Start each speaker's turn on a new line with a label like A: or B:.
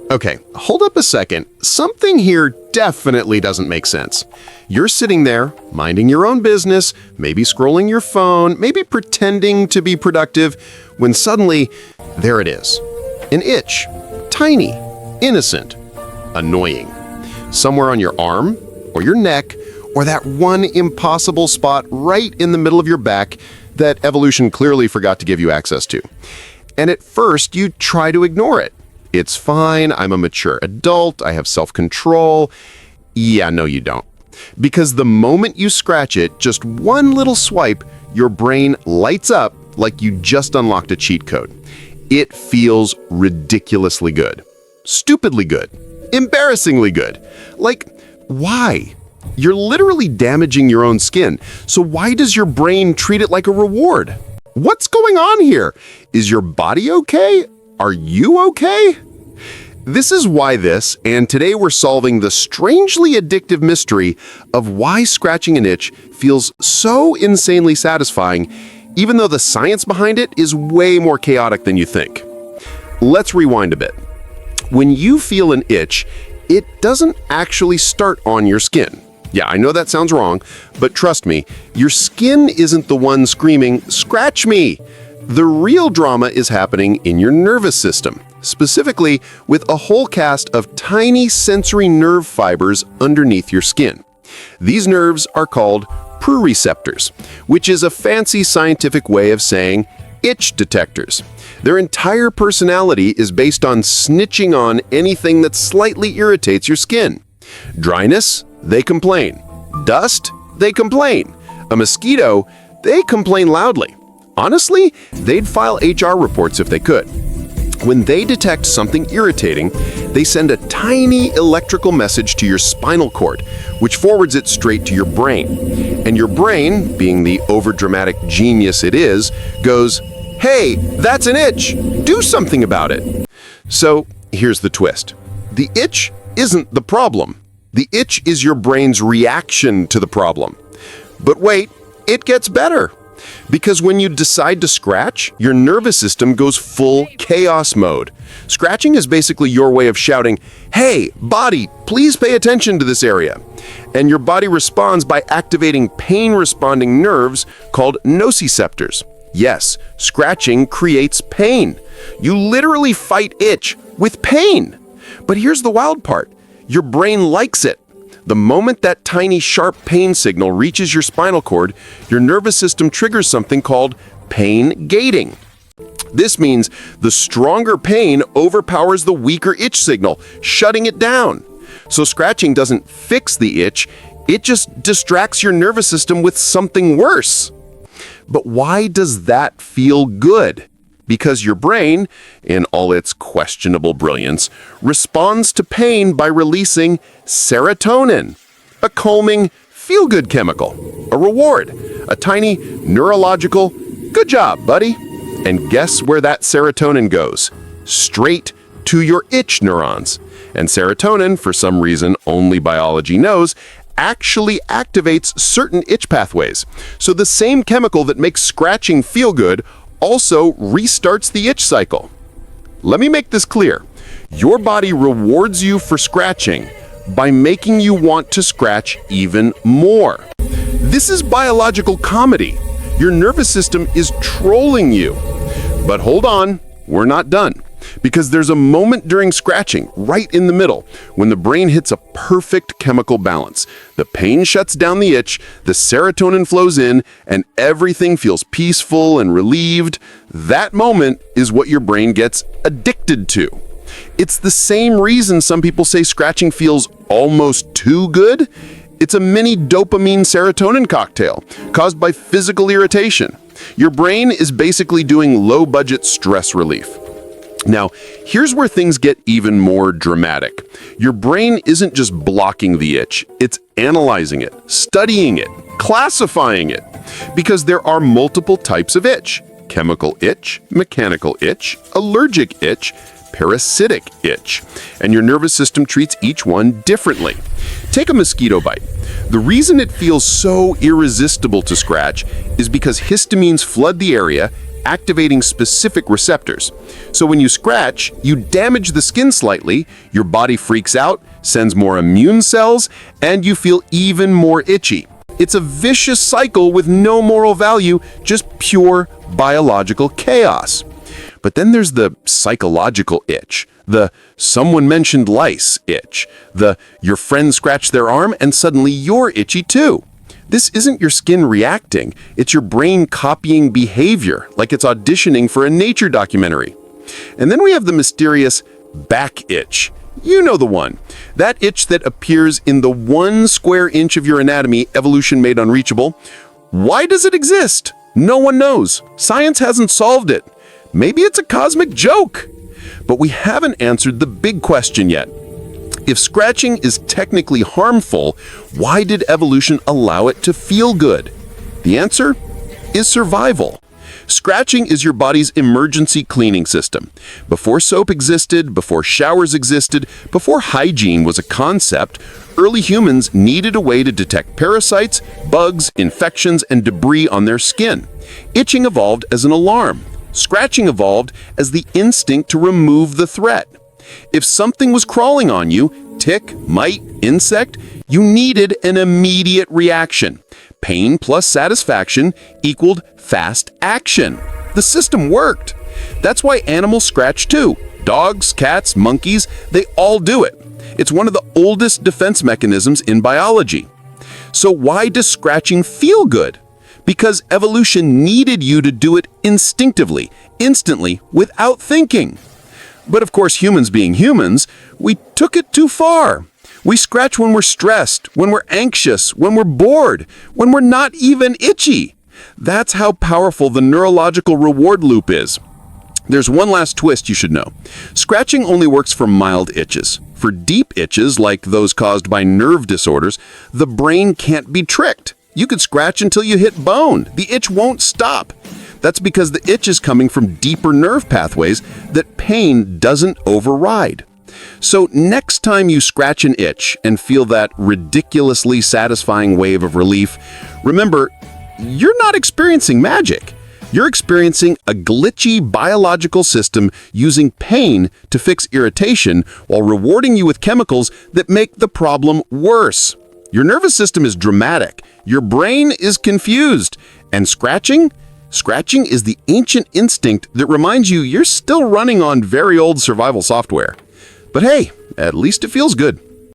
A: Okay, hold up a second. Something here definitely doesn't make sense. You're sitting there, minding your own business, maybe scrolling your phone, maybe pretending to be productive, when suddenly, there it is. An itch. Tiny, innocent, annoying. Somewhere on your arm, or your neck, or that one impossible spot right in the middle of your back that evolution clearly forgot to give you access to. And at first, you try to ignore it. It's fine, I'm a mature adult, I have self-control. Yeah, no you don't. Because the moment you scratch it, just one little swipe, your brain lights up like you just unlocked a cheat code. It feels ridiculously good. Stupidly good. Embarrassingly good. Like, why? You're literally damaging your own skin, so why does your brain treat it like a reward? What's going on here? Is your body okay? Are you okay? This is why this, and today we're solving the strangely addictive mystery of why scratching an itch feels so insanely satisfying, even though the science behind it is way more chaotic than you think. Let's rewind a bit. When you feel an itch, it doesn't actually start on your skin. Yeah, I know that sounds wrong, but trust me, your skin isn't the one screaming, "Scratch me!" The real drama is happening in your nervous system, specifically with a whole cast of tiny sensory nerve fibers underneath your skin. These nerves are called proprioceptors, which is a fancy scientific way of saying itch detectors. Their entire personality is based on snitching on anything that slightly irritates your skin. Dryness? They complain. Dust? They complain. A mosquito? They complain loudly. Honestly, they'd file HR reports if they could. When they detect something irritating, they send a tiny electrical message to your spinal cord, which forwards it straight to your brain. And your brain, being the overdramatic genius it is, goes, "Hey, that's an itch! Do something about it!" So here's the twist. The itch isn't the problem. The itch is your brain's reaction to the problem. But wait, it gets better. Because when you decide to scratch, your nervous system goes full chaos mode. Scratching is basically your way of shouting, "Hey, body, please pay attention to this area." And your body responds by activating pain-responding nerves called nociceptors. Yes, scratching creates pain. You literally fight itch with pain. But here's the wild part. Your brain likes it. The moment that tiny sharp pain signal reaches your spinal cord, your nervous system triggers something called pain gating. This means the stronger pain overpowers the weaker itch signal, shutting it down. So scratching doesn't fix the itch, it just distracts your nervous system with something worse. But why does that feel good? Because your brain, in all its questionable brilliance, responds to pain by releasing serotonin, a calming, feel-good chemical, a reward, a tiny neurological, "Good job, buddy." And guess where that serotonin goes? Straight to your itch neurons. And serotonin, for some reason only biology knows, actually activates certain itch pathways. So the same chemical that makes scratching feel good also restarts the itch cycle. Let me make this clear. Your body rewards you for scratching by making you want to scratch even more. This is biological comedy. Your nervous system is trolling you. But hold on, we're not done. Because there's a moment during scratching, right in the middle, when the brain hits a perfect chemical balance. The pain shuts down the itch, the serotonin flows in, and everything feels peaceful and relieved. That moment is what your brain gets addicted to. It's the same reason some people say scratching feels almost too good. It's a mini dopamine serotonin cocktail caused by physical irritation. Your brain is basically doing low-budget stress relief. Now, here's where things get even more dramatic. Your brain isn't just blocking the itch, it's analyzing it, studying it, classifying it. Because there are multiple types of itch: chemical itch, mechanical itch, allergic itch, parasitic itch. And your nervous system treats each one differently. Take a mosquito bite. The reason it feels so irresistible to scratch is because histamines flood the area activating specific receptors. So when you scratch, you damage the skin slightly, your body freaks out, sends more immune cells, and you feel even more itchy. It's a vicious cycle with no moral value, just pure biological chaos. But then there's the psychological itch, the someone mentioned lice itch, the your friend scratched their arm and suddenly you're itchy too. This isn't your skin reacting, it's your brain copying behavior, like it's auditioning for a nature documentary. And then we have the mysterious back itch. You know the one. That itch that appears in the 1 square inch of your anatomy evolution made unreachable. Why does it exist? No one knows. Science hasn't solved it. Maybe it's a cosmic joke. But we haven't answered the big question yet. If scratching is technically harmful, why did evolution allow it to feel good? The answer is survival. Scratching is your body's emergency cleaning system. Before soap existed, before showers existed, before hygiene was a concept, early humans needed a way to detect parasites, bugs, infections, and debris on their skin. Itching evolved as an alarm. Scratching evolved as the instinct to remove the threat. If something was crawling on you, tick, mite, insect, you needed an immediate reaction. Pain plus satisfaction equaled fast action. The system worked. That's why animals scratch too. Dogs, cats, monkeys, they all do it. It's one of the oldest defense mechanisms in biology. So why does scratching feel good? Because evolution needed you to do it instinctively, instantly, without thinking. But of course, humans being humans, we took it too far. We scratch when we're stressed, when we're anxious, when we're bored, when we're not even itchy. That's how powerful the neurological reward loop is. There's one last twist you should know. Scratching only works for mild itches. For deep itches, like those caused by nerve disorders, the brain can't be tricked. You could scratch until you hit bone. The itch won't stop. That's because the itch is coming from deeper nerve pathways that pain doesn't override. So next time you scratch an itch and feel that ridiculously satisfying wave of relief, remember, you're not experiencing magic. You're experiencing a glitchy biological system using pain to fix irritation while rewarding you with chemicals that make the problem worse. Your nervous system is dramatic. Your brain is confused. And scratching? Scratching is the ancient instinct that reminds you you're still running on very old survival software. But hey, at least it feels good.